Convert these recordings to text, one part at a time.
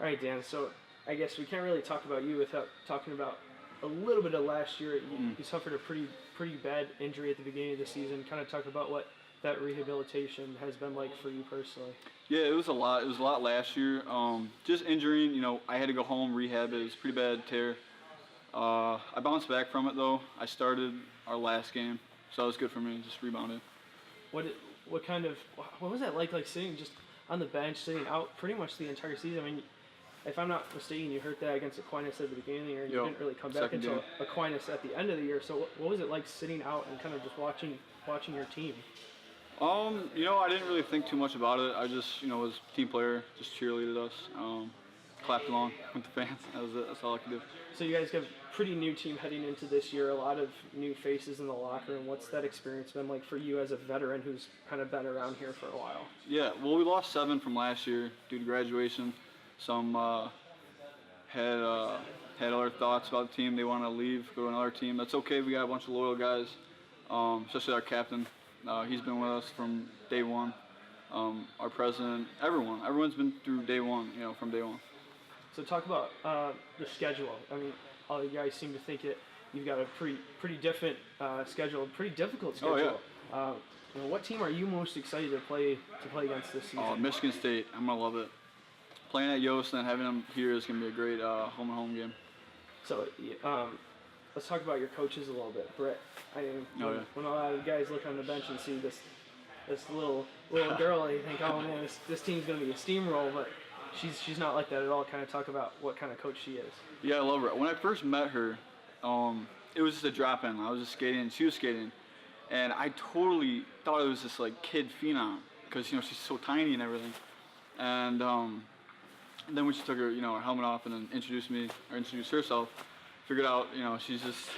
right, Dan. So I guess we can't really talk about you without talking about a little bit of last year. You suffered a pretty bad injury at the beginning of the season. Kind of talk about what that rehabilitation has been like for you personally. Yeah, it was a lot. It was a lot last year. Just injuring, I had to go home, rehab it. It was a pretty bad tear. I bounced back from it though. I started our last game, so that was good for me. Just rebounded. What was that like sitting just on the bench, sitting out pretty much the entire season? I mean, if I'm not mistaken, you hurt that against Aquinas at the beginning of the year, and you didn't really come back until Aquinas at the end of the year. So what was it like sitting out and kind of just watching your team? I didn't really think too much about it. I just, was a team player, just cheerleaded us, clapped along with the fans. That was it. That's all I could do. So you guys have a pretty new team heading into this year, a lot of new faces in the locker room. What's that experience been like for you as a veteran who's kind of been around here for a while? Yeah, well, we lost 7 from last year due to graduation. Some had other thoughts about the team. They wanted to leave, go to another team. That's okay. We got a bunch of loyal guys, especially our captain. He's been with us from day one. Our president, everyone's been through day one, from day one. So talk about the schedule. I mean, all you guys seem to think that you've got a pretty different schedule, pretty difficult schedule. Oh, yeah. What team are you most excited to play against this season? Oh, Michigan State. I'm gonna love it. Playing at Yost and having them here is gonna be a great home game. So let's talk about your coaches a little bit, Britt. I mean, when a lot of guys look on the bench and see this little girl, they think, oh man, this team's gonna be a steamroll, but she's not like that at all. Kind of talk about what kind of coach she is. Yeah, I love her. When I first met her, it was just a drop-in. I was just skating, she was skating, and I totally thought it was this like kid phenom because she's so tiny and everything. And then when she took her her helmet off and then introduced herself, figured out she's just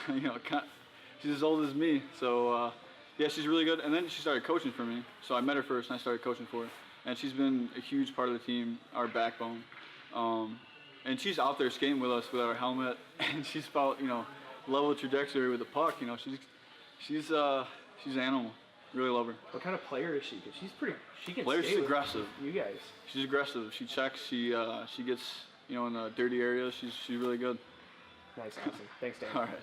she's as old as me. So yeah, she's really good. And then she started coaching for me. So I met her first and I started coaching for her. And she's been a huge part of the team, our backbone. And she's out there skating with us without her helmet, and she's about level trajectory with the puck. She's an animal. Really love her. What kind of player is she? Because she can player, skate she's with aggressive. You guys. She's aggressive. She checks. She gets in the dirty areas. She's really good. Nice, awesome. Thanks, Dan. All right.